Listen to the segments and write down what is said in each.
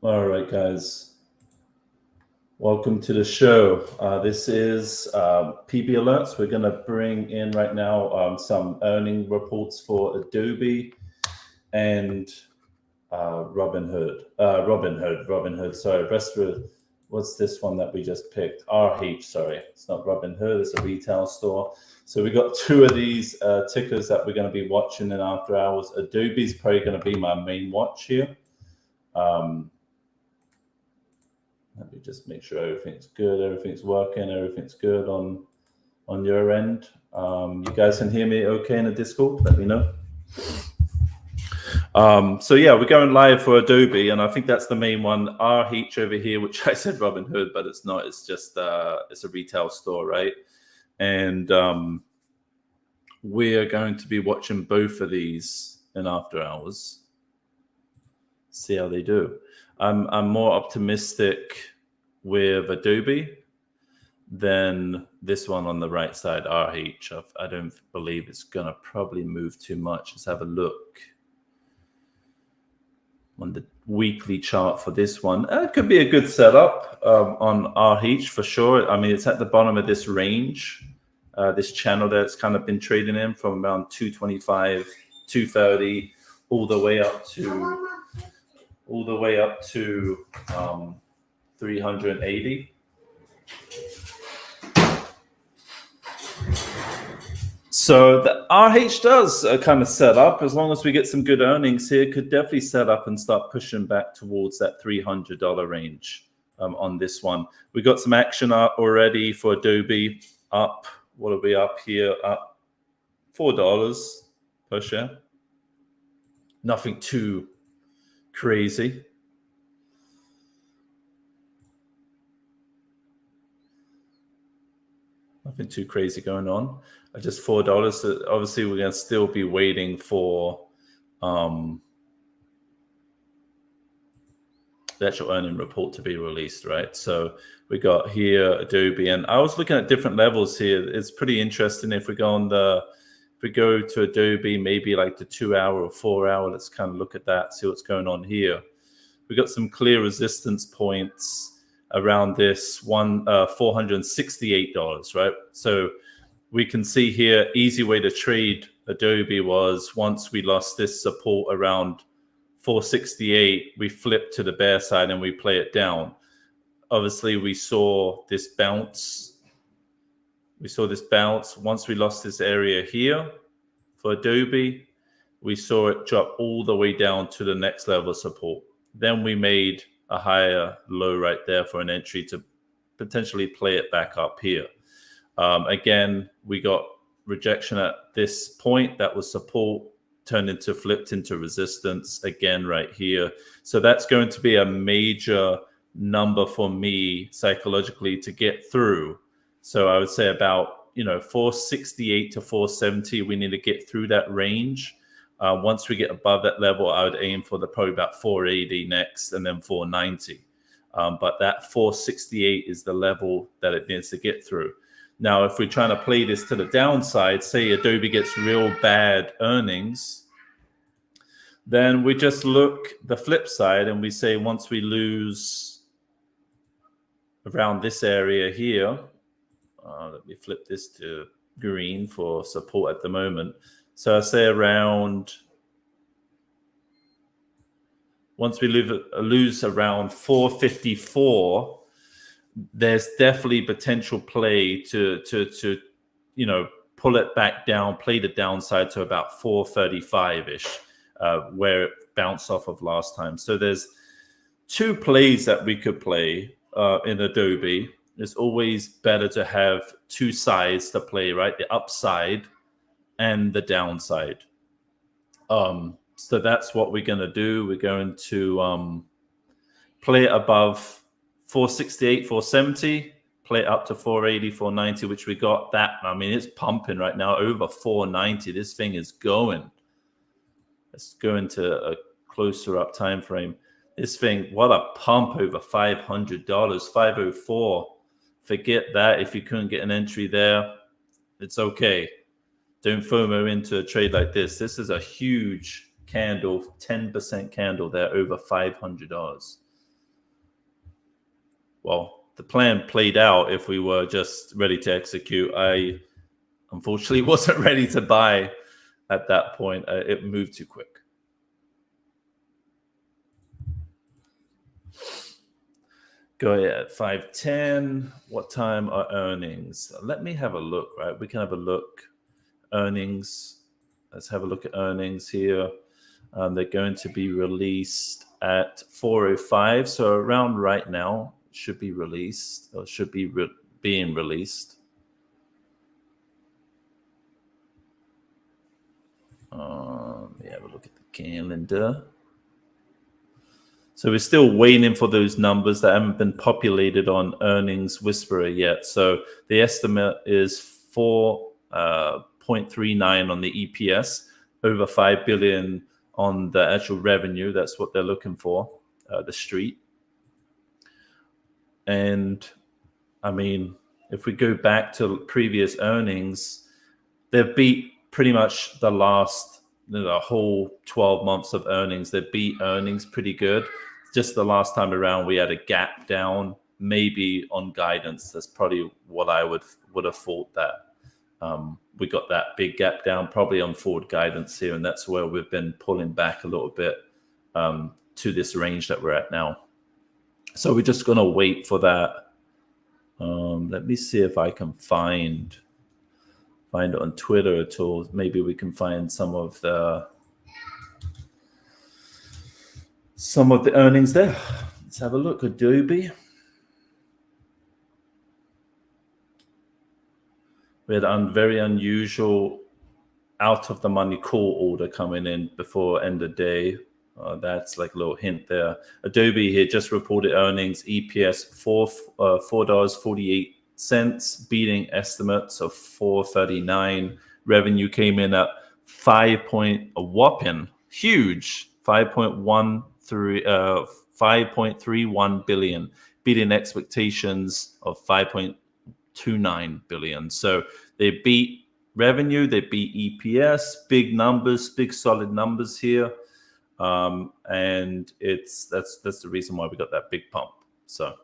All right, guys. Welcome to the show. This is PB Alerts. We're going to bring in right now some earning reports for Adobe and Robinhood. Sorry, what's this one that we just picked? RH. Sorry, it's not Robinhood. It's a retail store. So we got two of these tickers that we're going to be watching in after hours. Adobe's probably going to be my main watch here. Let me just make sure everything's good, everything's working, everything's good on your end. You guys can hear me okay in the Discord? Let me know. So yeah, we're going live for Adobe, and I think that's the main one. RH over here, which I said Robinhood, but it's not. It's just it's a retail store, right? And we're going to be watching both of these in after hours. See how they do. I'm more optimistic with Adobe than this one on the right side, RH. I don't believe it's gonna probably move too much. Let's have a look on the weekly chart for this one. It could be a good setup on RH for sure. I mean, it's at the bottom of this range, this channel that's kind of been trading in from around 225, 230, all the way up to 380. So the RH does kind of set up, as long as we get some good earnings here, could definitely set up and start pushing back towards that $300 range on this one. We got some action already for Adobe up. What are we up here? Up $4 per share. Nothing too crazy. Nothing too crazy going on. Just $4. So obviously, we're going to still be waiting for the actual earning report to be released, right? So we got here Adobe, and I was looking at different levels here. It's pretty interesting. If we go to Adobe, maybe like the 2 hour or 4 hour, let's kind of look at that, see what's going on here. We got some clear resistance points around this $468, right? So we can see here, easy way to trade Adobe was once we lost this support around 468, we flip to the bear side and we play it down. Obviously, we saw this bounce. Once we lost this area here for Adobe, we saw it drop all the way down to the next level of support. Then we made a higher low right there for an entry to potentially play it back up here. Again, we got rejection at this point. That was support, flipped into resistance again right here. So that's going to be a major number for me psychologically to get through. So I would say about 468 to 470. We need to get through that range. Once we get above that level, I would aim for probably about 480 next, and then 490. But that 468 is the level that it needs to get through. Now, if we're trying to play this to the downside, say Adobe gets real bad earnings, then we just look the flip side and we say once we lose around this area here, let me flip this to green for support at the moment. So I say once we lose around 454, there's definitely potential play to pull it back down, play the downside to about 435-ish, where it bounced off of last time. So there's two plays that we could play in Adobe. It's always better to have two sides to play, right? The upside and the downside. So that's what we're going to do. We're going to play it above 468, 470, play it up to 480, 490, which we got that. I mean, it's pumping right now over 490. This thing is going. Let's go into a closer up time frame. This thing, what a pump over $500, 504. Forget that. If you couldn't get an entry there, it's okay. Don't FOMO into a trade like this. This is a huge candle, 10% candle there, over $500. well, the plan played out if we were just ready to execute. I unfortunately wasn't ready to buy at that point. It moved too quick. Go ahead, 5:10. What time are earnings? Let me have a look, right? We can have a look. Earnings. Let's have a look at earnings here. They're going to be released at 4:05. So around right now, should be released, or should be being released. Let me have a look at the calendar. So we're still waiting for those numbers that haven't been populated on Earnings Whisperer yet. So the estimate is 4.39 on the EPS, over 5 billion on the actual revenue. That's what they're looking for, the street. And I mean, if we go back to previous earnings, they've beat pretty much the whole 12 months of earnings. They beat earnings pretty good. Just the last time around, we had a gap down, maybe on guidance. That's probably what I would have thought, that we got that big gap down, probably on forward guidance here, and that's where we've been pulling back a little bit to this range that we're at now. So we're just going to wait for that. Let me see if I can find it on Twitter at all. Maybe we can find some of the earnings there. Let's have a look. Adobe. We had a very unusual out of the money call order coming in before end of day. That's like a little hint there. Adobe here just reported earnings, EPS $4.48, beating estimates of $4.39. Revenue came in at huge 5.31 billion, beating expectations of 5.29 billion. So they beat revenue, they beat EPS, big numbers, big solid numbers here. And that's the reason why we got that big pump. So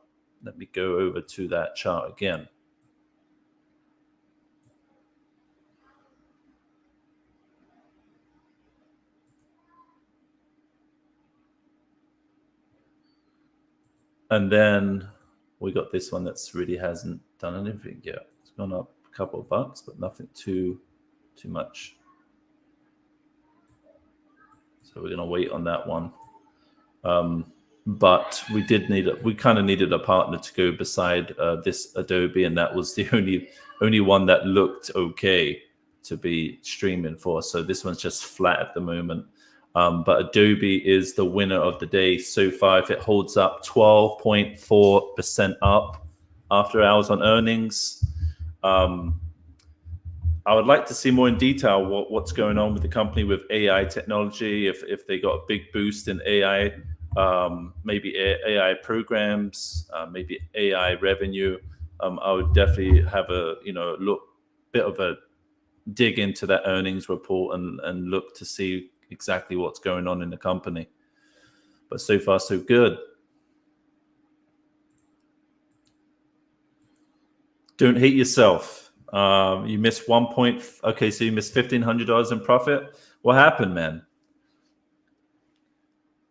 let me go over to that chart again. And then we got this one that's really hasn't done anything yet. It's gone up a couple of bucks, but nothing too much. So we're going to wait on that one. But we kind of needed a partner to go beside this Adobe, and that was the only one that looked okay to be streaming for. So this one's just flat at the moment. But Adobe is the winner of the day so far. If it holds up, 12.4% up after hours on earnings. I would like to see more in detail what's going on with the company with AI technology. If they got a big boost in AI, maybe AI programs, maybe AI revenue. I would definitely have a bit of a dig into that earnings report and look to see exactly what's going on in the company. But so far, so good. Don't hate yourself. You missed okay, so you missed $1,500 in profit. What happened, man?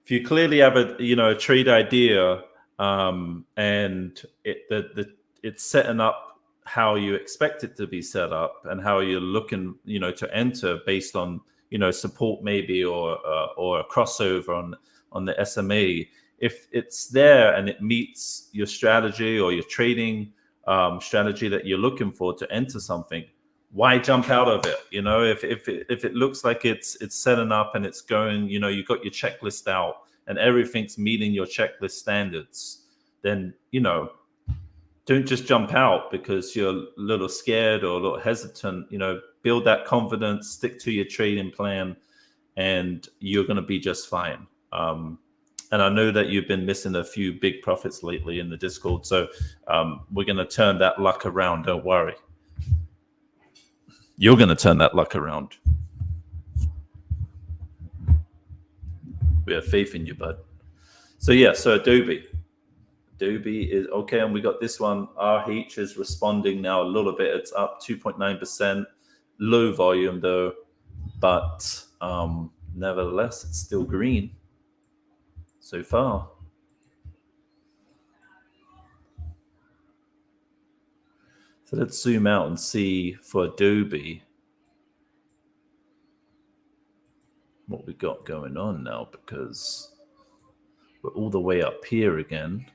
If you clearly have a trade idea, and it's setting up how you expect it to be set up and how you're looking, to enter based on support maybe or a crossover on the SMA. If it's there and it meets your strategy or your trading strategy that you're looking for to enter something, why jump out of it? If it looks like it's setting up and it's going, you got your checklist out and everything's meeting your checklist standards, then don't just jump out because you're a little scared or a little hesitant. Build that confidence, stick to your trading plan, and you're going to be just fine. And I know that you've been missing a few big profits lately in the Discord. So we're going to turn that luck around. Don't worry. You're going to turn that luck around. We have faith in you, bud. So Adobe. Adobe is okay, and we got this one. RH is responding now a little bit. It's up 2.9%. Low volume though, but nevertheless, it's still green so far. So let's zoom out and see for Adobe what we got going on now, because we're all the way up here again.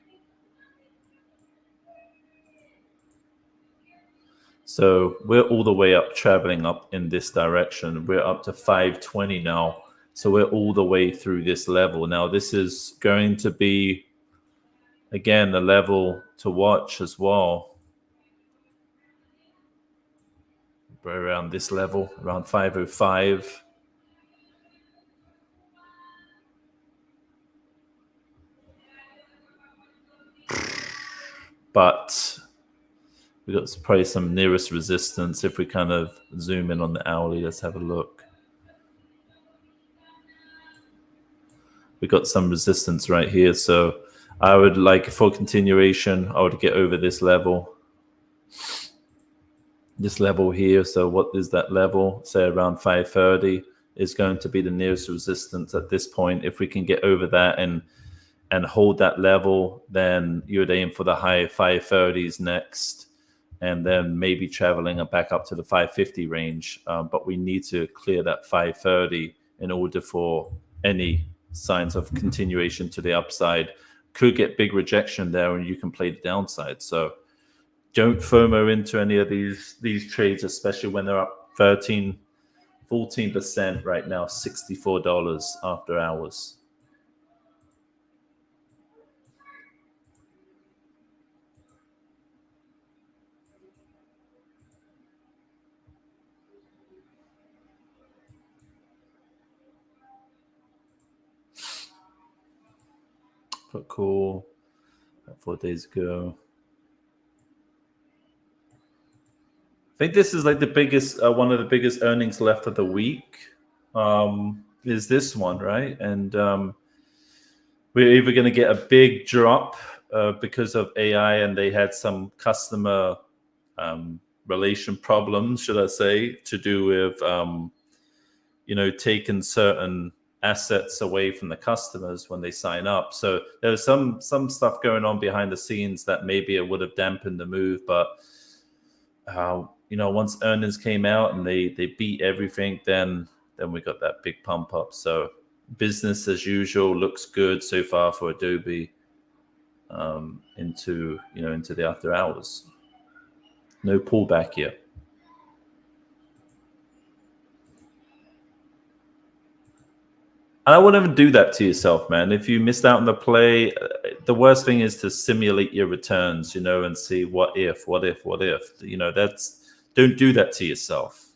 So we're all the way up, traveling up in this direction. We're up to 520 now. So we're all the way through this level. Now this is going to be, again, a level to watch as well. We're around this level, around 505. But we got probably some nearest resistance. If we kind of zoom in on the hourly, let's have a look. We got some resistance right here. So I would like, for continuation, I would get over this level. This level here. So what is that level? Say around 530 is going to be the nearest resistance at this point. If we can get over that and hold that level, then you would aim for the high 530s next, and then maybe traveling back up to the 550 range. But we need to clear that 530 in order for any signs of continuation to the upside. Could get big rejection there, and you can play the downside. So don't FOMO into any of these trades, especially when they're up 14% right now, $64 after hours. But cool. 4 days ago. I think this is like the biggest, one of the biggest earnings left of the week. Is this one, right? And we're either going to get a big drop because of AI, and they had some customer relation problems, should I say, to do with taking certain assets away from the customers when they sign up. So there's some stuff going on behind the scenes that maybe it would have dampened the move, but once earnings came out and they beat everything, then we got that big pump up. So business as usual looks good so far for Adobe into the after hours. No pullback yet. And I wouldn't even do that to yourself, man. If you missed out on the play, the worst thing is to simulate your returns, and see what if. Don't do that to yourself.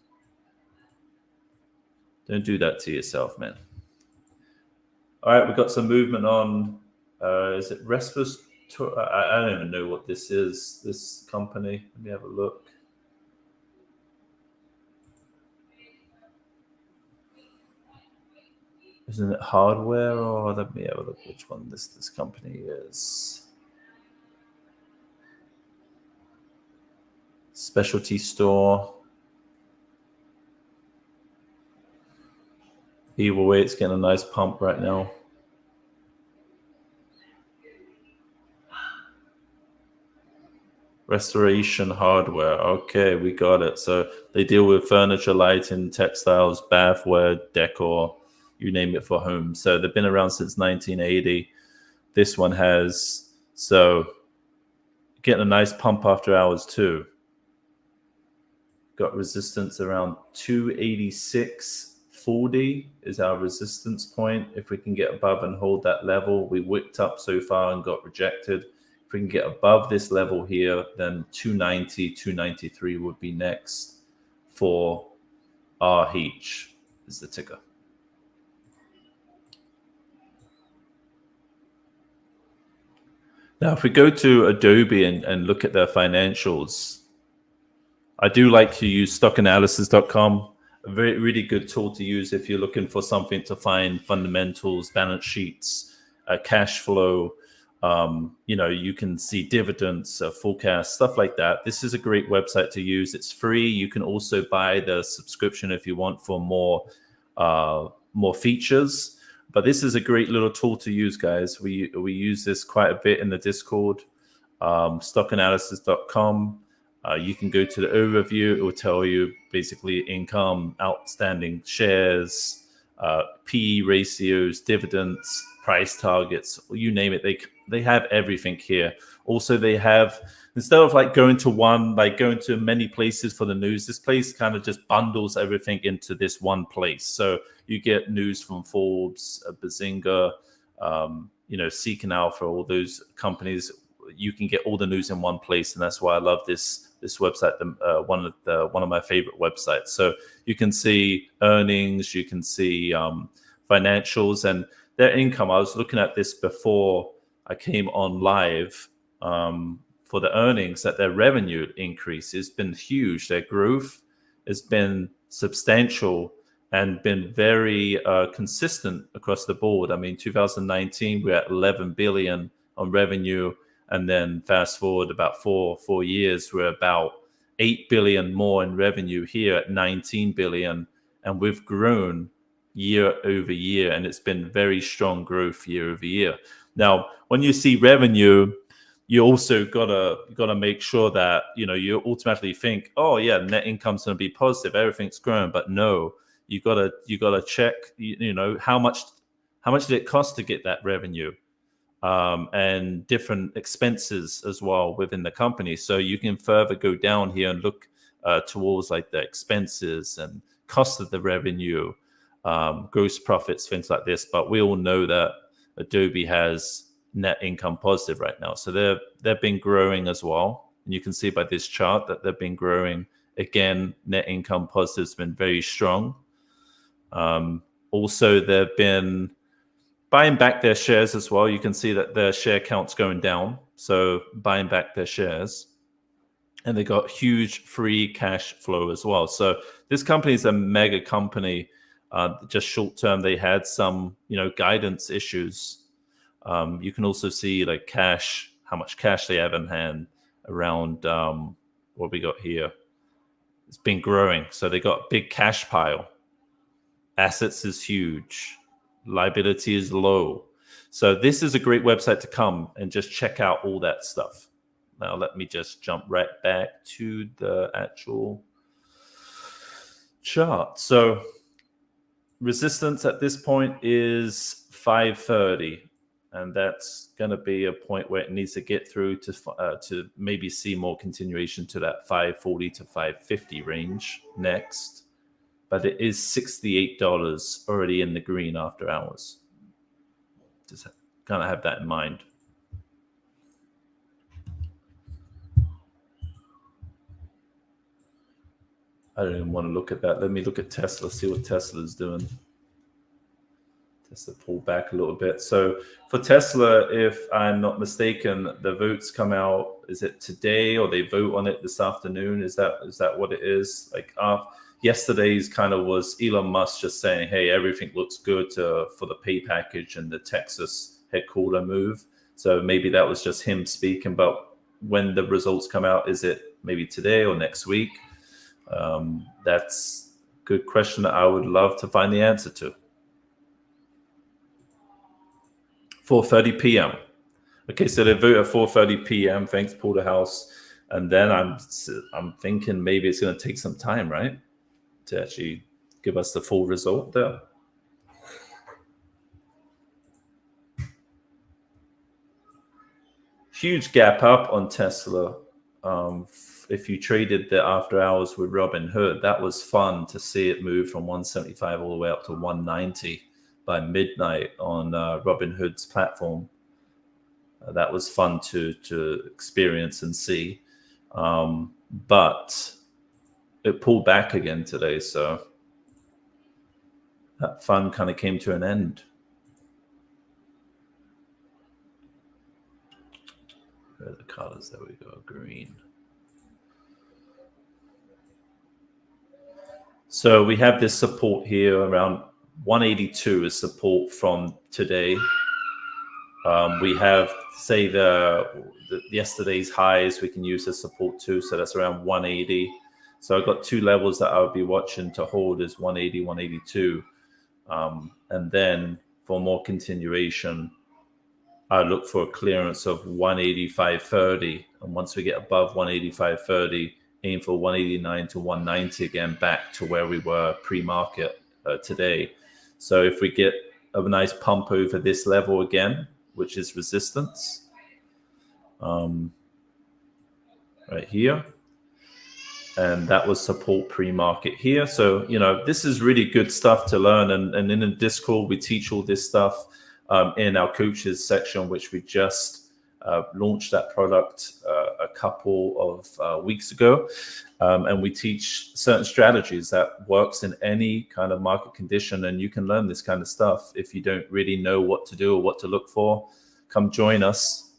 Don't do that to yourself, man. All right, we've got some movement on, is it Restless? I don't even know what this is, this company. Let me have a look. Isn't it hardware, or let me have a look which one this company is. Specialty store. Either way, it's getting a nice pump right now. Restoration hardware. Okay, we got it. So they deal with furniture, lighting, textiles, bathware, decor, you name it, for home. So they've been around since 1980. This one has. So getting a nice pump after hours too. Got resistance around 286.40 is our resistance point. If we can get above and hold that level, we wicked up so far and got rejected. If we can get above this level here, then 290, 293 would be next for RH is the ticker. Now, if we go to Adobe and look at their financials, I do like to use stockanalysis.com, a really good tool to use if you're looking for something to find fundamentals, balance sheets, cash flow, You can see dividends, forecasts, stuff like that. This is a great website to use. It's free. You can also buy the subscription if you want for more features. But this is a great little tool to use, guys. We use this quite a bit in the Discord. Stockanalysis.com. You can go to the overview. It will tell you basically income, outstanding shares, PE ratios, dividends, price targets, you name it. They have everything here. Also, they have, instead of going to many places for the news, this place kind of just bundles everything into this one place. So you get news from Forbes, Bazinga, Seeking Alpha, all those companies. You can get all the news in one place, and that's why I love this website. One of my favorite websites. So you can see earnings, you can see financials, and their income. I was looking at this before I came on live for the earnings, that their revenue increase has been huge. Their growth has been substantial and been very consistent across the board. I mean, 2019, we're at 11 billion on revenue. And then fast forward about four years, we're about 8 billion more in revenue here at 19 billion. And we've grown year over year, and it's been very strong growth year over year. Now, when you see revenue, you also gotta make sure that you automatically think, oh yeah, net income's gonna be positive, everything's growing. But no, you gotta check, how much did it cost to get that revenue, and different expenses as well within the company. So you can further go down here and look towards the expenses and cost of the revenue, gross profits, things like this. But we all know that Adobe has net income positive right now. So they've been growing as well. And you can see by this chart that they've been growing. Again, net income positive has been very strong. Also, they've been buying back their shares as well. You can see that their share count's going down. So buying back their shares. And they got huge free cash flow as well. So this company is a mega company. Just short term, they had some, guidance issues. You can also see cash, how much cash they have in hand around what we got here. It's been growing. So they got a big cash pile. Assets is huge. Liability is low. So this is a great website to come and just check out all that stuff. Now, let me just jump right back to the actual chart. So resistance at this point is 530. And that's going to be a point where it needs to get through to maybe see more continuation to that 540 to 550 range next. But it is $68 already in the green after hours. Just kind of have that in mind. I don't even want to look at that. Let me look at Tesla, see what Tesla is doing. Tesla pulled back a little bit. So for Tesla, if I'm not mistaken, the votes come out, is it today, or they vote on it this afternoon? Is that what it is? Yesterday's kind of was Elon Musk just saying, hey, everything looks good for the pay package and the Texas headquarter move. So maybe that was just him speaking. But when the results come out, is it maybe today or next week? That's a good question that I would love to find the answer to. 4:30 p.m. Okay, so they vote at 4:30 p.m. Thanks, Porterhouse. And then I'm thinking maybe it's going to take some time, right, to actually give us the full result there. Huge gap up on Tesla. If you traded the after hours with Robinhood, that was fun to see it move from 175 all the way up to 190 by midnight on Robinhood's platform. That was fun to experience and see. But it pulled back again today, so that fun kind of came to an end. Where are the colors? There we go, green. So we have this support here around 182 is support from today. We have, say, the yesterday's highs we can use as support too. So that's around 180. So I've got two levels that I would be watching to hold is 180, 182. And then for more continuation, I look for a clearance of 185.30. And once we get above 185.30, aim for 189 to 190 again, back to where we were pre-market today. So if we get a nice pump over this level again, which is resistance, right here, and that was support pre-market here. So, this is really good stuff to learn. And in the Discord, we teach all this stuff in our coaches section, which we just launched that product a couple of weeks ago. And we teach certain strategies that works in any kind of market condition. And you can learn this kind of stuff. If you don't really know what to do or what to look for, come join us.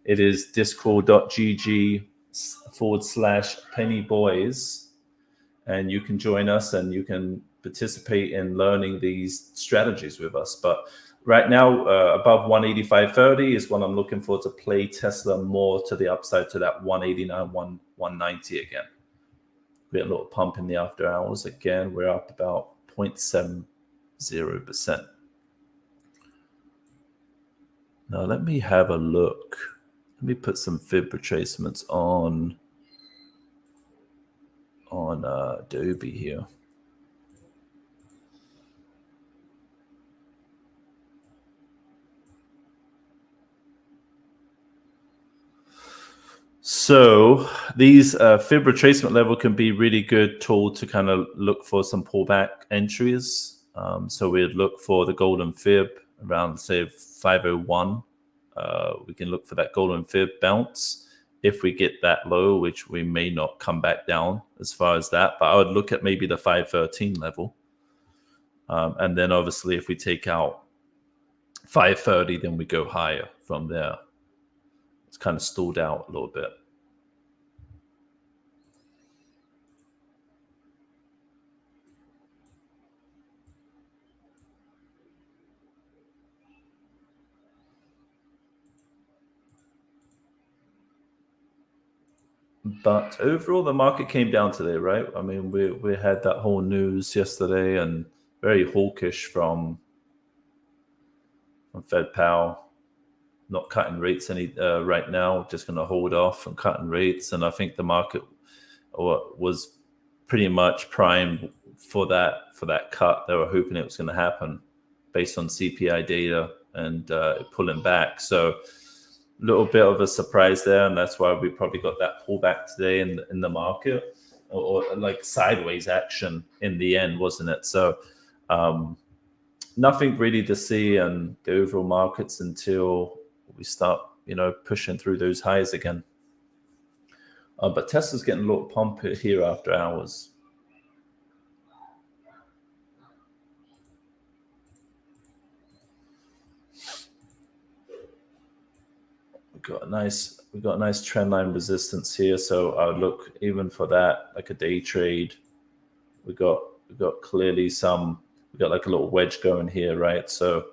It is discord.gg/pennyboys, and you can join us and you can participate in learning these strategies with us. But right now, above 185.30 is what I'm looking for to play Tesla more to the upside to that 189, 190 again. We had a little pump in the after hours. Again, we're up about 0.70%. Now let me have a look. Let me put some fib retracements on ADBE here. So these fib retracement level can be really good tool to kind of look for some pullback entries. So we'd look for the golden fib around, say, 501. We can look for that golden fib bounce. If we get that low, which we may not come back down as far as that, but I would look at maybe the 513 level. And then obviously if we take out 530, then we go higher from there. It's kind of stalled out a little bit. But overall, the market came down today, right? I mean, we had that whole news yesterday and very hawkish from Fed Powell, not cutting rates any right now, just going to hold off from cutting rates. And I think the market was pretty much primed for that cut. They were hoping it was going to happen based on CPI data and pulling back. So little bit of a surprise there, and that's why we probably got that pullback today in the market, or like sideways action in the end, wasn't it? So nothing really to see in the overall markets until we start, pushing through those highs again. But Tesla's getting a little pump here after hours. We got a nice trend line resistance here, so I would look even for that, like a day trade. We got clearly we got like a little wedge going here, right? So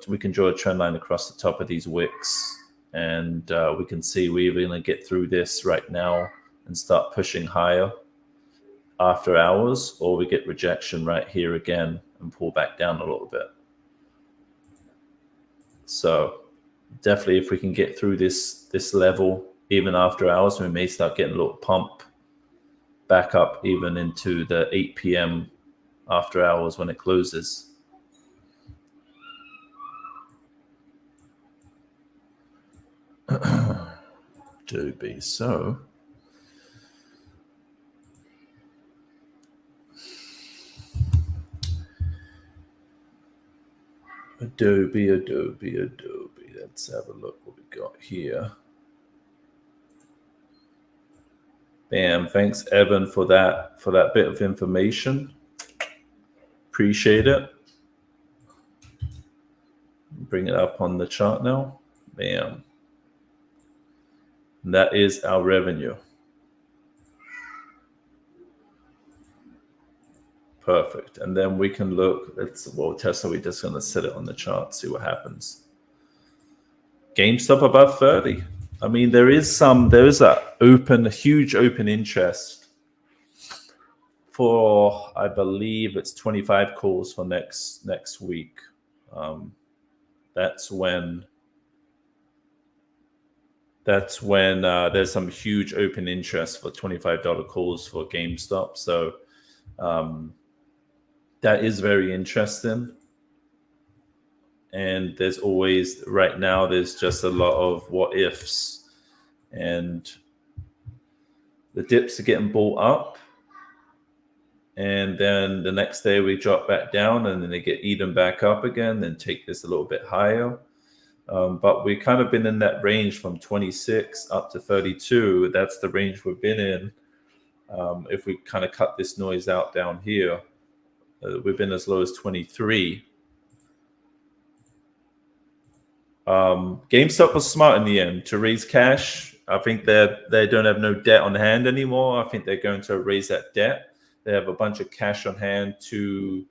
we can draw a trend line across the top of these wicks, and we can see we're going to get through this right now and start pushing higher after hours, or we get rejection right here again and pull back down a little bit. So definitely, if we can get through this level even after hours, we may start getting a little pump back up even into the 8 p.m. after hours when it closes. ADBE. So ADBE. Let's have a look what we got here. Bam. Thanks, Evan, for that bit of information. Appreciate it. Bring it up on the chart now. Bam. And that is our revenue. Perfect. And then we can look. Tesla, we're just going to set it on the chart, see what happens. GameStop above 30. I mean, there is a huge open interest for, I believe it's 25 calls for next week. That's when there's some huge open interest for $25 calls for GameStop. So that is very interesting. And right now there's just a lot of what ifs, and the dips are getting bought up, and then the next day we drop back down, and then they get eaten back up again, then take this a little bit higher. But we've kind of been in that range from 26 up to 32. That's the range we've been in. If we kind of cut this noise out down here, we've been as low as 23. GameStop was smart in the end to raise cash. I think they don't have no debt on hand anymore. I think they're going to raise that debt. They have a bunch of cash on hand to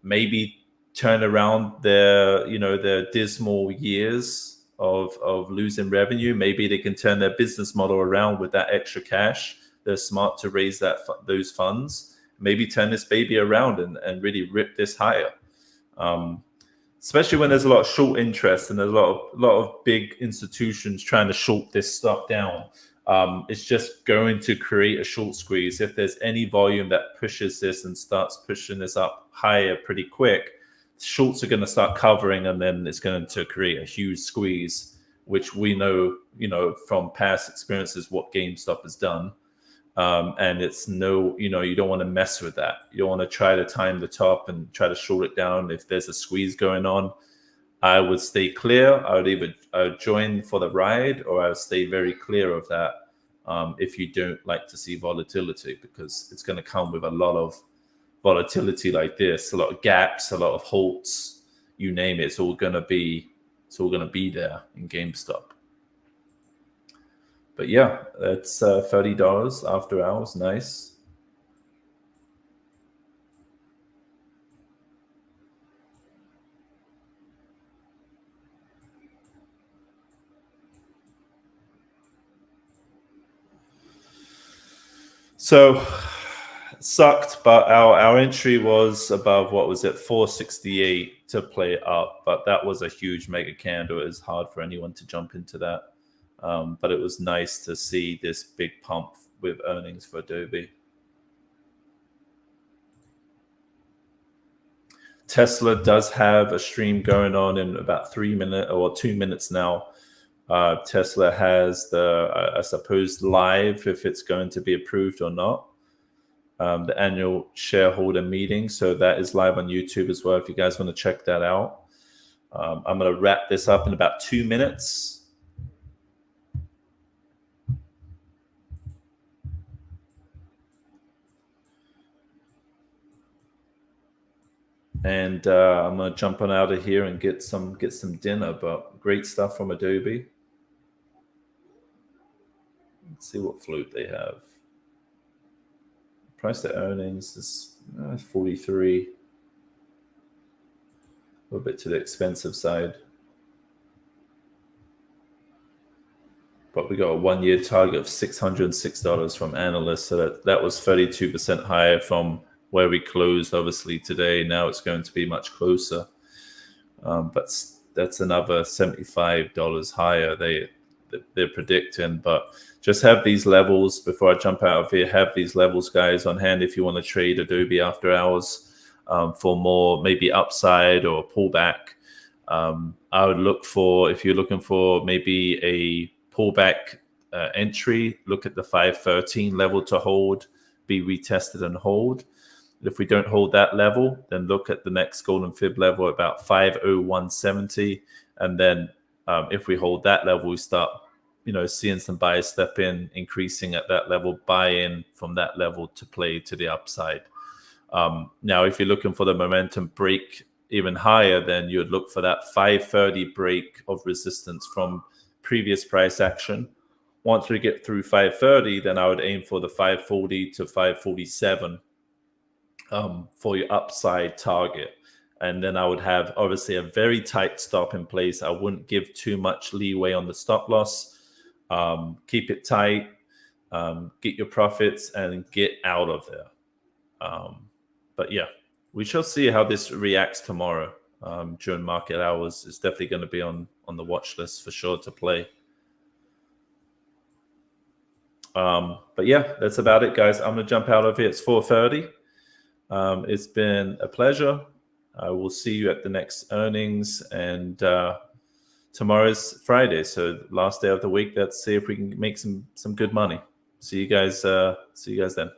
maybe turn around their dismal years of losing revenue. Maybe they can turn their business model around with that extra cash. They're smart to raise those funds. Maybe turn this baby around and really rip this higher. Especially when there's a lot of short interest and there's a lot of big institutions trying to short this stock down. It's just going to create a short squeeze. If there's any volume that pushes this and starts pushing this up higher pretty quick, shorts are going to start covering, and then it's going to create a huge squeeze, which we know, from past experiences what GameStop has done. And it's you don't want to mess with that. You don't want to try to time the top and try to short it down. If there's a squeeze going on, I would stay clear. I would join for the ride, or I would stay very clear of that if you don't like to see volatility, because it's going to come with a lot of volatility like this, a lot of gaps, a lot of halts, you name it. It's all going to be there in GameStop. But yeah, that's $30 after hours. Nice. So sucked, but our entry was above, what was it, 468 to play up, but that was a huge mega candle. It was hard for anyone to jump into that. But it was nice to see this big pump with earnings for Adobe. Tesla does have a stream going on in about 3 minutes or 2 minutes now. Tesla has I suppose, live, if it's going to be approved or not, the annual shareholder meeting. So that is live on YouTube as well, if you guys want to check that out. I'm going to wrap this up in about 2 minutes. And I'm going to jump on out of here and get some dinner, but great stuff from Adobe. Let's see what float they have. Price to earnings is 43. A little bit to the expensive side. But we got a 1-year target of $606 from analysts. So that was 32% higher from where we closed, obviously, today. Now it's going to be much closer. But that's another $75 higher they're predicting. But just have these levels, before I jump out of here, have these levels, guys, on hand if you want to trade Adobe after hours for more, maybe upside or pullback. I would look for, if you're looking for maybe a pullback entry, look at the 513 level to hold, be retested and hold. If we don't hold that level, then look at the next golden fib level, about 50170. And then if we hold that level, we start, seeing some buyers step in, increasing at that level, buy in from that level to play to the upside. Now, if you're looking for the momentum break even higher, then you would look for that 530 break of resistance from previous price action. Once we get through 530, then I would aim for the 540 to 547 for your upside target. And then I would have obviously a very tight stop in place. I wouldn't give too much leeway on the stop loss. Keep it tight, get your profits, and get out of there. But yeah, we shall see how this reacts tomorrow during market hours. It's definitely going to be on the watch list for sure to play. But yeah, that's about it, guys. I'm going to jump out of here. It's 4:30. It's been a pleasure. I will see you at the next earnings, and tomorrow's Friday, so last day of the week. Let's see if we can make some good money. See you guys then.